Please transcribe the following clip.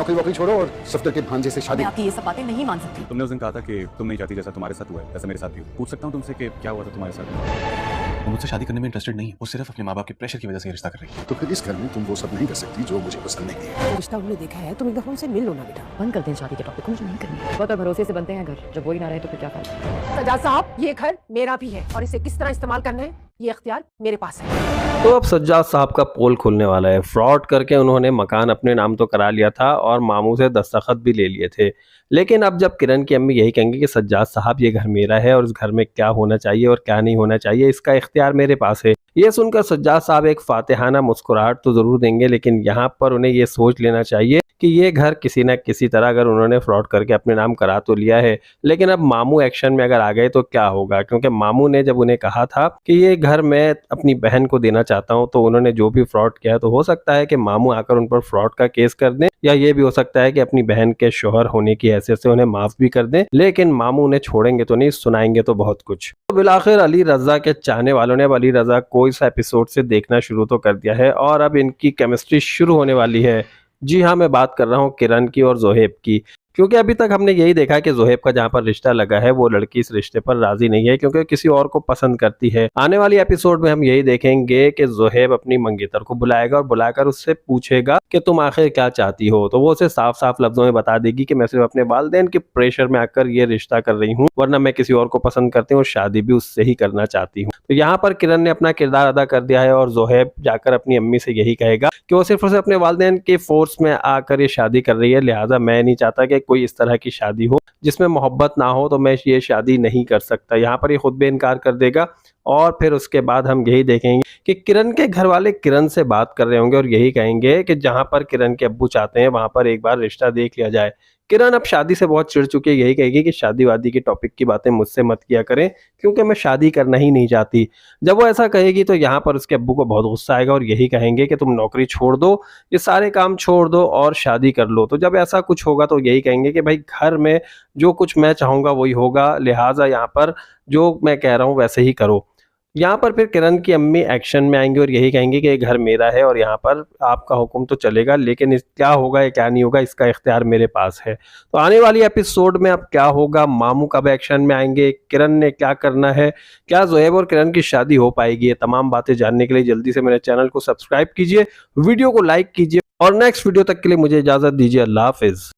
नौकरी वोकरी छोड़ो और सफदर के भांजे से शादी। मैं आपकी ये सब बातें नहीं मान सकती। तुमने उस दिन कहा था कि तुम नहीं चाहती जैसा तुम्हारे साथ हुआ है वैसा मेरे साथ भी हो। पूछ सकता हूँ तुमसे कि क्या हुआ था तुम्हारे साथ? वो मुझसे शादी करने में इंटरेस्टेड नहीं है, वो सिर्फ अपने माँ बाप के प्रेशर की वजह से ये रिश्ता कर रही है। तो फिर इस घर में तुम वो सब नहीं कर सकती जो मुझे पसंद नहीं है। जो रिश्ता उन्होंने देखा है तुम एक दफा उनसे मिल लो ना बेटा। बंद कर दें शादी के टॉपिक को, मुझे नहीं करनी है। वक्त और भरोसे से बनते हैं घर, जब वही ना रहे तो फिर क्या फायदा। सज्जाद साहब, ये घर मेरा भी है और इसे किस तरह इस्तेमाल करना है ये इख्तियार मेरे पास है। तो अब सज्जाद साहब का पोल खुलने वाला है। फ्रॉड करके उन्होंने मकान अपने नाम तो करा लिया था और मामू से दस्तखत भी ले लिए थे, लेकिन अब जब किरण की अम्मी यही कहेंगी कि सज्जाद साहब ये घर मेरा है और इस घर में क्या होना चाहिए और क्या नहीं होना चाहिए इसका इख्तियार मेरे पास है, ये सुनकर सज्जाद साहब एक फातिहाना मुस्कुराहट तो जरूर देंगे, लेकिन यहाँ पर उन्हें ये सोच लेना चाहिए कि ये घर किसी न किसी तरह अगर उन्होंने फ्रॉड करके अपने नाम करा तो लिया है, लेकिन अब मामू एक्शन में अगर आ गए तो क्या होगा। क्योंकि मामू ने जब उन्हें कहा था कि ये घर मैं अपनी बहन को देना चाहता हूँ, तो उन्होंने जो भी फ्रॉड किया तो हो सकता है कि मामू आकर उन पर फ्रॉड का केस कर दें, या ये भी हो सकता है कि अपनी बहन के शोहर होने की हैसियत से उन्हें माफ भी कर दें, लेकिन मामू उन्हें छोड़ेंगे तो नहीं, सुनाएंगे तो बहुत कुछ। तो बिलाखिर अली रजा के चाहने वालों ने अब अली रजा को इस एपिसोड से देखना शुरू तो कर दिया है और अब इनकी केमिस्ट्री शुरू होने वाली है। जी हाँ, मैं बात कर रहा हूँ किरण की और जोहेब की, क्योंकि अभी तक हमने यही देखा है कि जोहेब का जहाँ पर रिश्ता लगा है वो लड़की इस रिश्ते पर राजी नहीं है क्योंकि किसी और को पसंद करती है। आने वाली एपिसोड में हम यही देखेंगे कि जोहेब अपनी मंगेतर को बुलाएगा और बुलाकर उससे पूछेगा कि तुम आखिर क्या चाहती हो, तो वो उसे साफ साफ लफ्जों में बता देगी कि मैं सिर्फ अपने वालिदैन के प्रेशर में आकर ये रिश्ता कर रही हूँ, वरना मैं किसी और को पसंद करती हूँ और शादी भी उससे ही करना चाहती हूँ। तो यहाँ पर किरण ने अपना किरदार अदा कर दिया है और जोहेब जाकर अपनी अम्मी से यही कहेगा कि वो सिर्फ उसे अपने वालिदैन के फोर्स में आकर ये शादी कर रही है, लिहाजा मैं नहीं चाहता कि कोई इस तरह की शादी हो जिसमें मोहब्बत ना हो, तो मैं ये शादी नहीं कर सकता। यहाँ पर ये खुद भी इनकार कर देगा और फिर उसके बाद हम यही देखेंगे कि किरण के घर वाले किरण से बात कर रहे होंगे और यही कहेंगे कि जहाँ पर किरण के अब्बू चाहते हैं वहां पर एक बार रिश्ता देख लिया जाए। किरण अब शादी से बहुत चिढ़ चुकी है, यही कहेगी कि शादी वादी के टॉपिक की बातें मुझसे मत किया करें क्योंकि मैं शादी करना ही नहीं चाहती। जब वो ऐसा कहेगी तो यहाँ पर उसके अब्बू को बहुत गुस्सा आएगा और यही कहेंगे कि तुम नौकरी छोड़ दो, ये सारे काम छोड़ दो और शादी कर लो। तो जब ऐसा कुछ होगा तो यही कहेंगे कि भाई घर में जो कुछ मैं चाहूँगा वही होगा, लिहाजा यहाँ पर जो मैं कह रहा हूँ वैसे ही करो। यहाँ पर फिर किरण की अम्मी एक्शन में आएंगे और यही कहेंगे कि ये घर मेरा है और यहाँ पर आपका हुक्म तो चलेगा, लेकिन क्या होगा या क्या नहीं होगा इसका इख्तियार मेरे पास है। तो आने वाली एपिसोड में अब क्या होगा, मामू कब एक्शन में आएंगे, किरण ने क्या करना है, क्या जोहेब और किरण की शादी हो पाएगी, ये तमाम बातें जानने के लिए जल्दी से मेरे चैनल को सब्सक्राइब कीजिए, वीडियो को लाइक कीजिए और नेक्स्ट वीडियो तक के लिए मुझे इजाजत दीजिए। अल्लाह हाफिज।